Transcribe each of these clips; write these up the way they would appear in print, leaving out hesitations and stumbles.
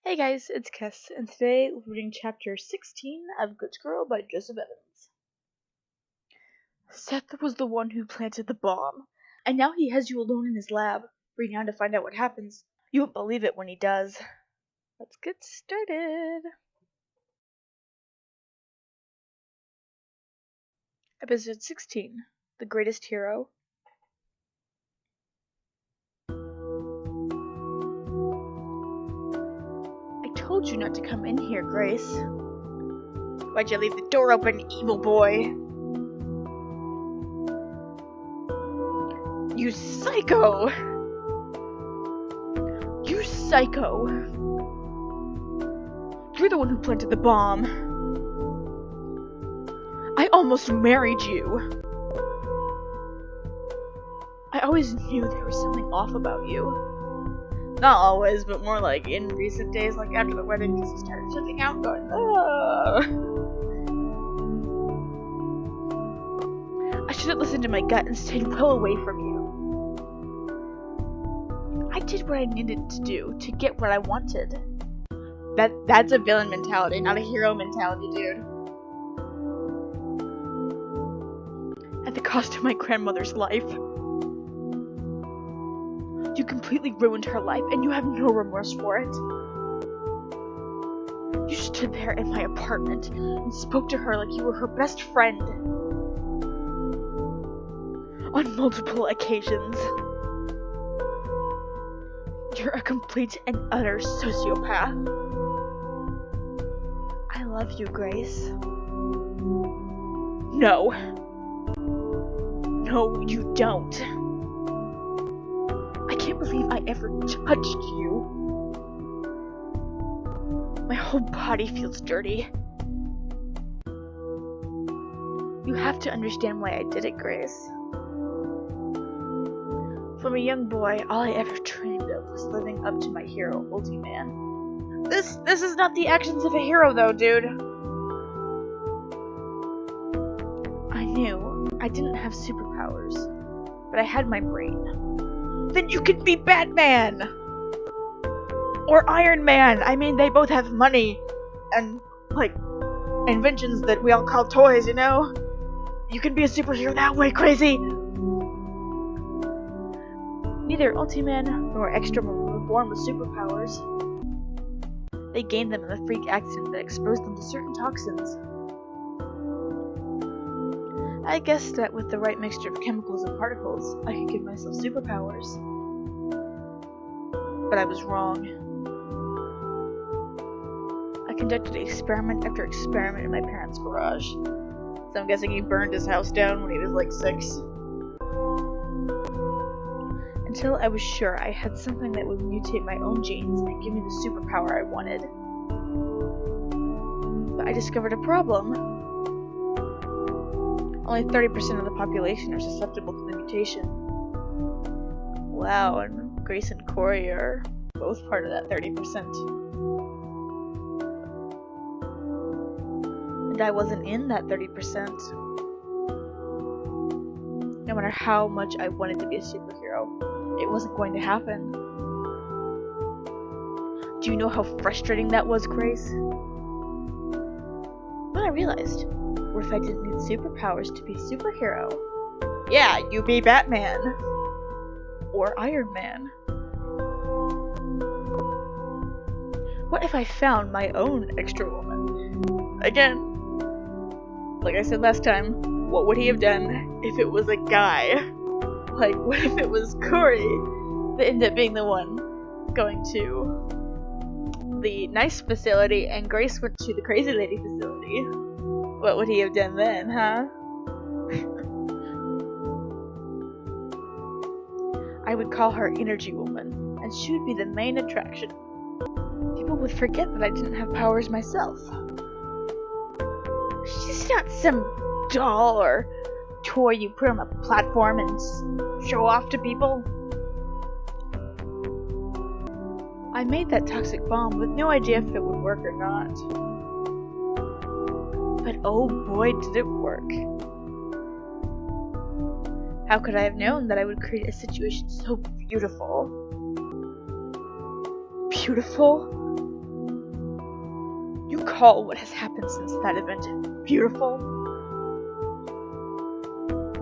Hey guys, it's Kess, and today we're reading chapter 16 of Good Girl by Joseph Evans. Seth was the one who planted the bomb, and now he has you alone in his lab, reading on to find out what happens. You won't believe it when he does. Let's get started. Episode 16, The Greatest Hero. I told you not to come in here, Grace. Why'd you leave the door open, evil boy? You psycho! You psycho! You're the one who planted the bomb. I almost married you. I always knew there was something off about you. Not always, but more like in recent days, like after the wedding, because he started flipping out, going, ugh. I should have listened to my gut and stayed well away from you. I did what I needed to do to get what I wanted. That's a villain mentality, not a hero mentality, dude. At the cost of my grandmother's life. You completely ruined her life, and you have no remorse for it. You stood there in my apartment and spoke to her like you were her best friend. On multiple occasions. You're a complete and utter sociopath. I love you, Grace. No. No, you don't. I can't believe I ever touched you. My whole body feels dirty. You have to understand why I did it, Grace. From a young boy, all I ever dreamed of was living up to my hero, Ulti-Man. This is not the actions of a hero, though, dude. I knew I didn't have superpowers, but I had my brain. Then you could be Batman! Or Iron Man! I mean, they both have money and, like, inventions that we all call toys, you know? You can be a superhero that way, crazy! Neither Ulti-Man nor Extra were born with superpowers. They gained them in a freak accident that exposed them to certain toxins. I guessed that with the right mixture of chemicals and particles, I could give myself superpowers. But I was wrong. I conducted experiment after experiment in my parents' garage. So I'm guessing he burned his house down when he was like 6. Until I was sure I had something that would mutate my own genes and give me the superpower I wanted. But I discovered a problem. Only 30% of the population are susceptible to the mutation. Wow, and Grace and Corey are both part of that 30%. And I wasn't in that 30%. No matter how much I wanted to be a superhero, it wasn't going to happen. Do you know how frustrating that was, Grace? Then I realized, what if I didn't need superpowers to be a superhero? Yeah, you be Batman. Or Iron Man. What if I found my own Extra Woman? Again, like I said last time, what would he have done if it was a guy? Like, what if it was Corey that ended up being the one going to the nice facility and Grace went to the crazy lady facility? What would he have done then, huh? I would call her Energy Woman, and she would be the main attraction. People would forget that I didn't have powers myself. She's not some doll or toy you put on a platform and show off to people. I made that toxic bomb with no idea if it would work or not. But oh boy, did it work. How could I have known that I would create a situation so beautiful? Beautiful? You call what has happened since that event beautiful?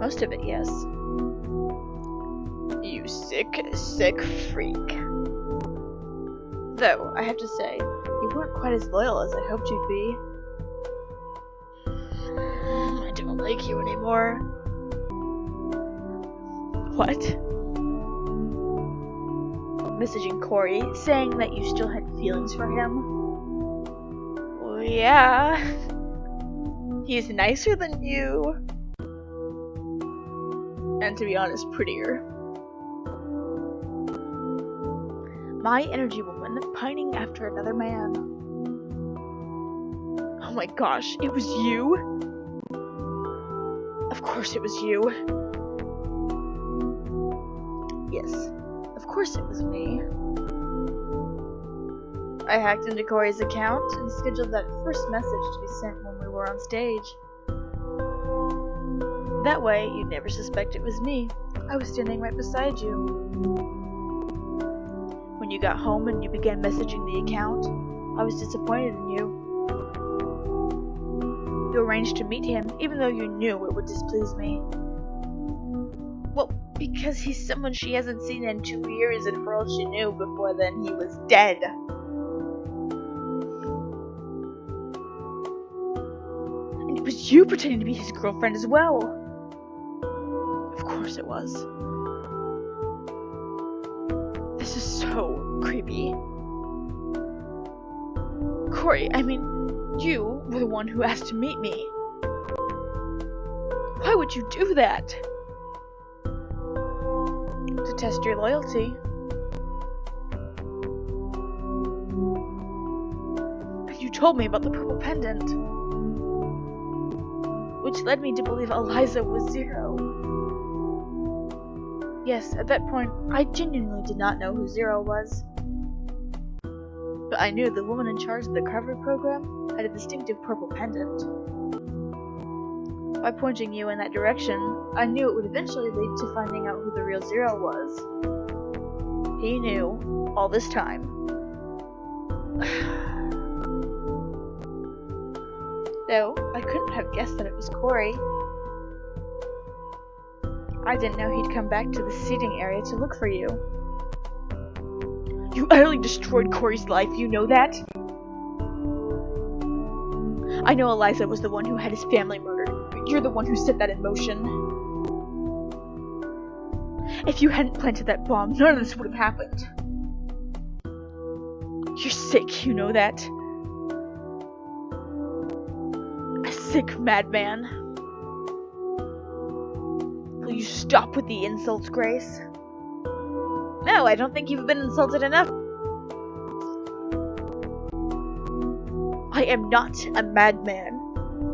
Most of it, yes. You sick freak. Though, I have to say, you weren't quite as loyal as I hoped you'd be. I don't like you anymore. What? Messaging Corey, saying that you still had feelings for him. Well, yeah. He's nicer than you. And to be honest, prettier. My energy woman pining after another man. Oh my gosh, it was you? Of course it was you. Yes, of course it was me. I hacked into Corey's account and scheduled that first message to be sent when we were on stage. That way, you'd never suspect it was me. I was standing right beside you. When you got home and you began messaging the account, I was disappointed in you. You arranged to meet him, even though you knew it would displease me. Well, because he's someone she hasn't seen in 2 years, and for all she knew, before then he was dead. And it was you pretending to be his girlfriend as well. Of course it was. This is so creepy. Corey, I mean, you were the one who asked to meet me. Why would you do that? To test your loyalty. And you told me about the purple pendant, which led me to believe Eliza was Zero. Yes, at that point, I genuinely did not know who Zero was. But I knew the woman in charge of the recovery program had a distinctive purple pendant. By pointing you in that direction, I knew it would eventually lead to finding out who the real Zero was. He knew, all this time. Though, I couldn't have guessed that it was Corey. I didn't know he'd come back to the seating area to look for you. You utterly destroyed Corey's life, you know that? I know Eliza was the one who had his family murdered, but you're the one who set that in motion. If you hadn't planted that bomb, none of this would have happened. You're sick, you know that? A sick madman. Will you stop with the insults, Grace? No, I don't think you've been insulted enough. I am not a madman,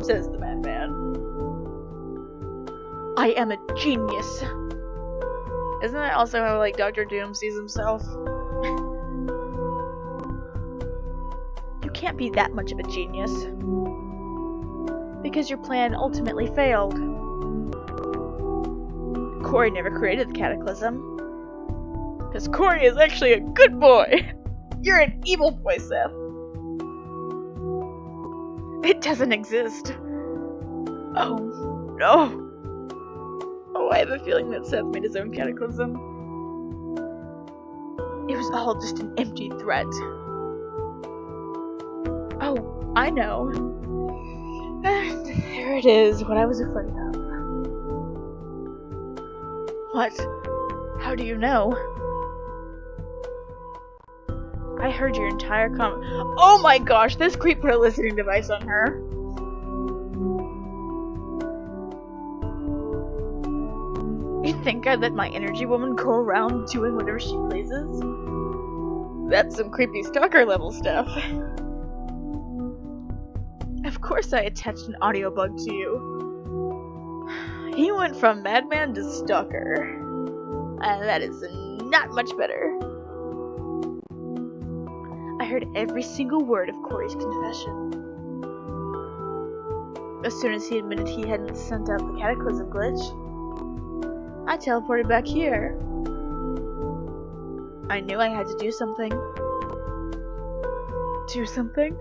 says the madman. I am a genius. Isn't that also how, like, Dr. Doom sees himself? You can't be that much of a genius. Because your plan ultimately failed. Corey never created the cataclysm. Because Corey is actually a good boy. You're an evil boy, Seth. It doesn't exist. Oh, no. Oh, I have a feeling that Seth made his own cataclysm. It was all just an empty threat. Oh, I know. And there it is, what I was afraid of. What? How do you know? I heard your entire comment. Oh my gosh, this creep put a listening device on her. You think I'd let my energy woman go around doing whatever she pleases? That's some creepy stalker level stuff. Of course I attached an audio bug to you. He went from madman to stalker. And that is not much better. I heard every single word of Corey's confession. As soon as he admitted he hadn't sent out the cataclysm glitch, I teleported back here. I knew I had to do something. Do something?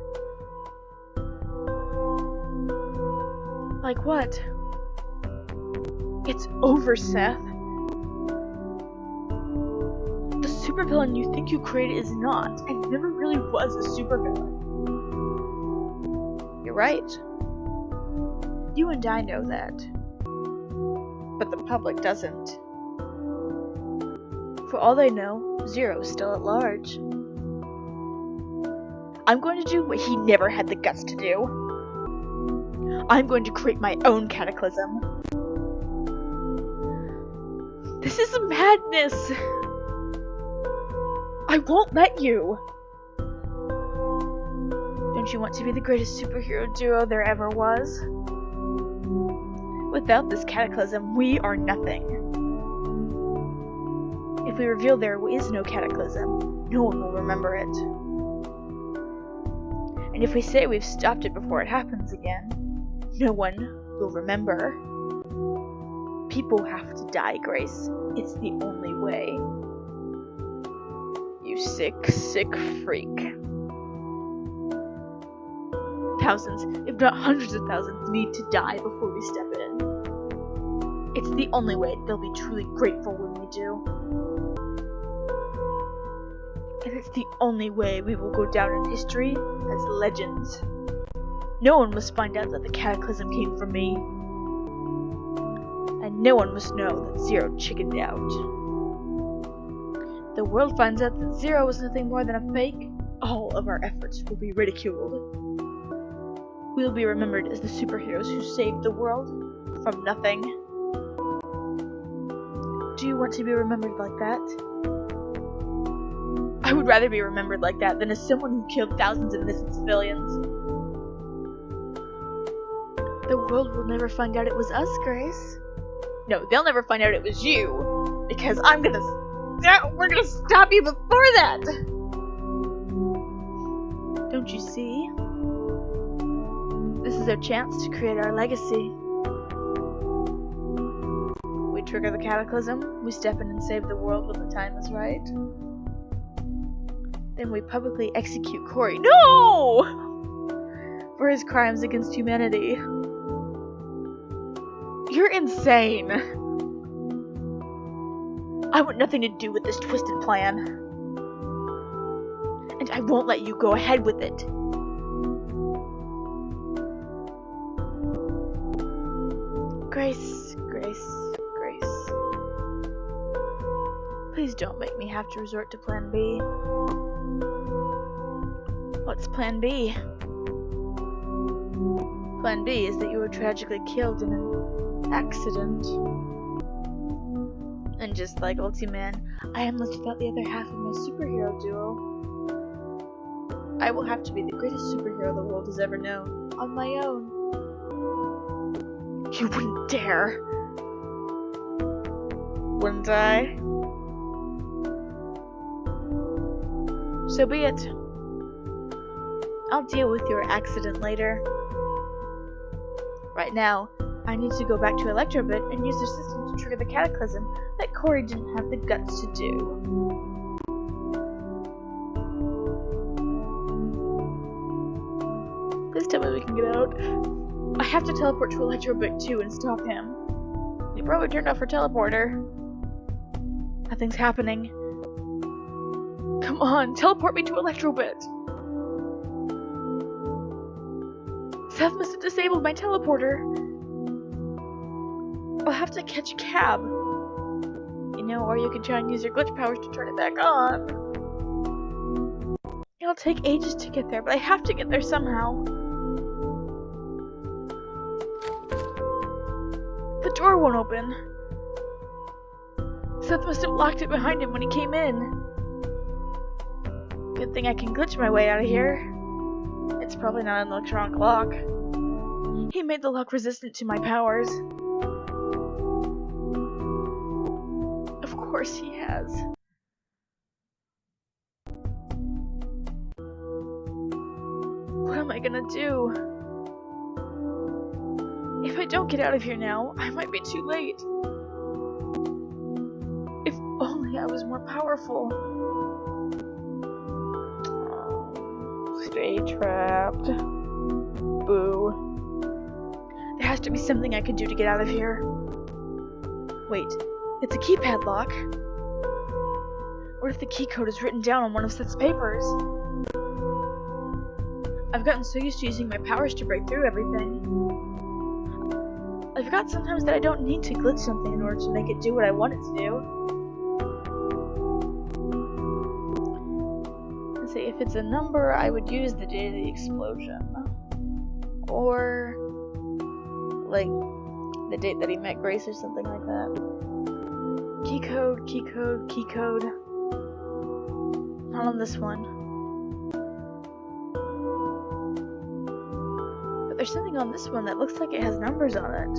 Like what? It's over, Seth. The supervillain you think you created is not, and never really was a supervillain. You're right. You and I know that. But the public doesn't. For all they know, Zero's still at large. I'm going to do what he never had the guts to do. I'm going to create my own cataclysm. This is madness! I won't let you! Don't you want to be the greatest superhero duo there ever was? Without this cataclysm, we are nothing. If we reveal there is no cataclysm, no one will remember it. And if we say we've stopped it before it happens again, no one will remember. People have to die, Grace. It's the only way. You sick, sick freak. Thousands, if not hundreds of thousands, need to die before we step in. It's the only way they'll be truly grateful when we do. And it's the only way we will go down in history as legends. No one must find out that the cataclysm came from me. And no one must know that Zero chickened out. The world finds out that Zero was nothing more than a fake, all of our efforts will be ridiculed. We'll be remembered as the superheroes who saved the world from nothing. Do you want to be remembered like that? I would rather be remembered like that than as someone who killed thousands of innocent civilians. The world will never find out it was us, Grace. No, they'll never find out it was you, because we're gonna stop you before that! Don't you see? This is our chance to create our legacy. We trigger the cataclysm, we step in and save the world when the time is right. Then we publicly execute Corey. No! For his crimes against humanity. You're insane. I want nothing to do with this twisted plan. And I won't let you go ahead with it. Grace, Grace, Grace. Please don't make me have to resort to Plan B. What's Plan B? Plan B is that you were tragically killed in an accident. And just like Ultiman, I am left without the other half of my superhero duo. I will have to be the greatest superhero the world has ever known, on my own. You wouldn't dare! Wouldn't I? So be it. I'll deal with your accident later. Right now, I need to go back to Electrobit and use their system to trigger the cataclysm that Corey didn't have the guts to do. Please tell me we can get out. I have to teleport to Electrobit too and stop him. He probably turned off her teleporter. Nothing's happening. Come on, teleport me to Electrobit! Seth must have disabled my teleporter. I'll have to catch a cab. You know, or you can try and use your glitch powers to turn it back on. It'll take ages to get there, but I have to get there somehow. The door won't open. Seth must have locked it behind him when he came in. Good thing I can glitch my way out of here. It's probably not an electronic lock. He made the lock resistant to my powers. Of course he has. What am I gonna do? If I don't get out of here now, I might be too late. If only I was more powerful. Stay trapped. Boo. There has to be something I can do to get out of here. Wait, it's a keypad lock. What if the key code is written down on one of Seth's papers? I've gotten so used to using my powers to break through everything. I forgot sometimes that I don't need to glitch something in order to make it do what I want it to do. Let's see, if it's a number, I would use the date of the explosion. Or, like, the date that he met Grace or something like that. Key code, key code, key code. Not on this one. But there's something on this one that looks like it has numbers on it.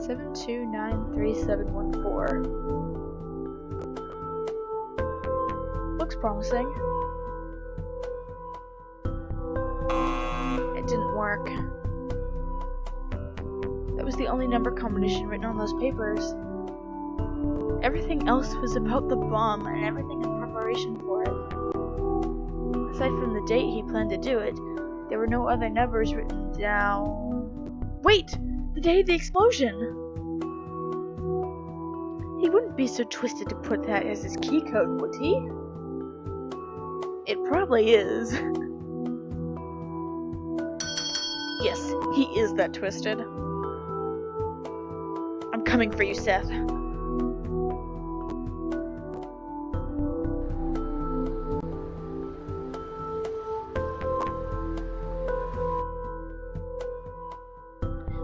72937114. Looks promising. It didn't work. That was the only number combination written on those papers. Everything else was about the bomb and everything in preparation for it. Aside from the date he planned to do it, there were no other numbers written down. Wait! The day of the explosion! He wouldn't be so twisted to put that as his key code, would he? It probably is. Yes, he is that twisted. I'm coming for you, Seth.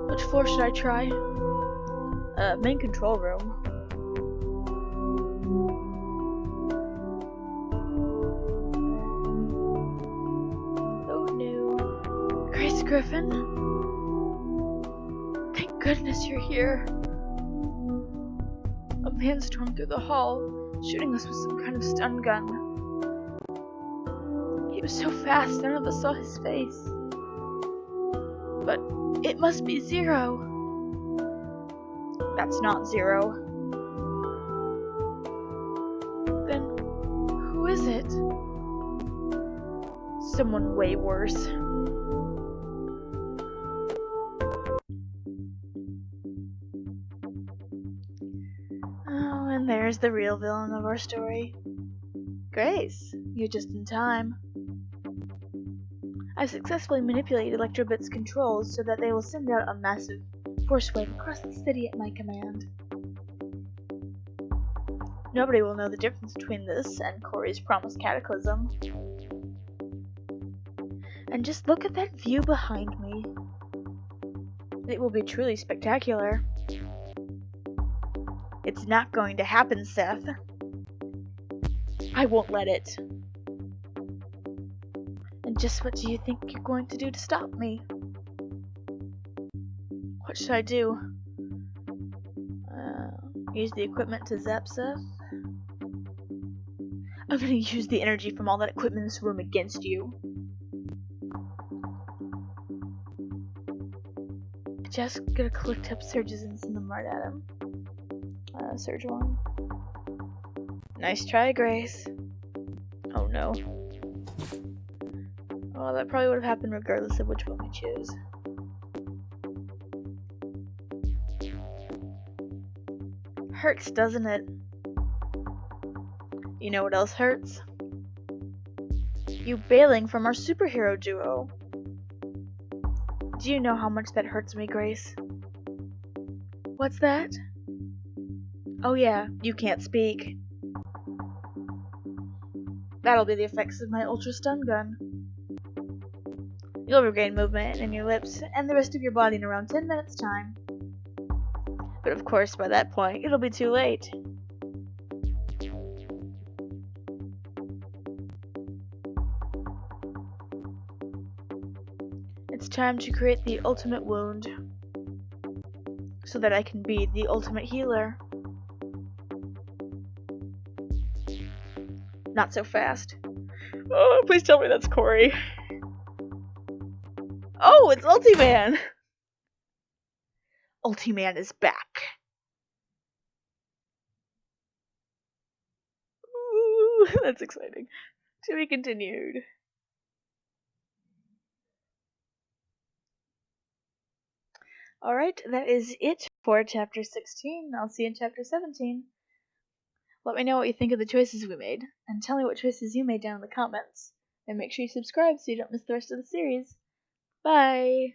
Which floor should I try? Main control room. Oh no. Grace Griffin? Thank goodness you're here. A man stormed through the hall, shooting us with some kind of stun gun. He was so fast, none of us saw his face. But it must be Zero. That's not Zero. Then, who is it? Someone way worse. Oh, and there's the real villain of our story. Grace, you're just in time. I've successfully manipulated Electrobit's controls so that they will send out a massive force wave across the city at my command. Nobody will know the difference between this and Corey's promised cataclysm. And just look at that view behind me. It will be truly spectacular. It's not going to happen, Seth. I won't let it. And just what do you think you're going to do to stop me? What should I do? Use the equipment to zap Seth? I'm gonna use the energy from all that equipment in this room against you. Just gonna collect up surges and send them right at him. Surge 1. Nice try, Grace. Oh no. Well, that probably would have happened regardless of which one we choose. Hurts, doesn't it? You know what else hurts? You bailing from our superhero duo. Do you know how much that hurts me, Grace? What's that? Oh yeah, you can't speak. That'll be the effects of my ultra stun gun. You'll regain movement in your lips and the rest of your body in around 10 minutes time. But of course, by that point, it'll be too late. It's time to create the ultimate wound, so that I can be the ultimate healer. Not so fast. Oh, please tell me that's Corey. Oh, it's Ultiman! Ultiman is back. Ooh, that's exciting. To be continued. Alright, that is it for chapter 16. I'll see you in chapter 17. Let me know what you think of the choices we made, and tell me what choices you made down in the comments. And make sure you subscribe so you don't miss the rest of the series. Bye!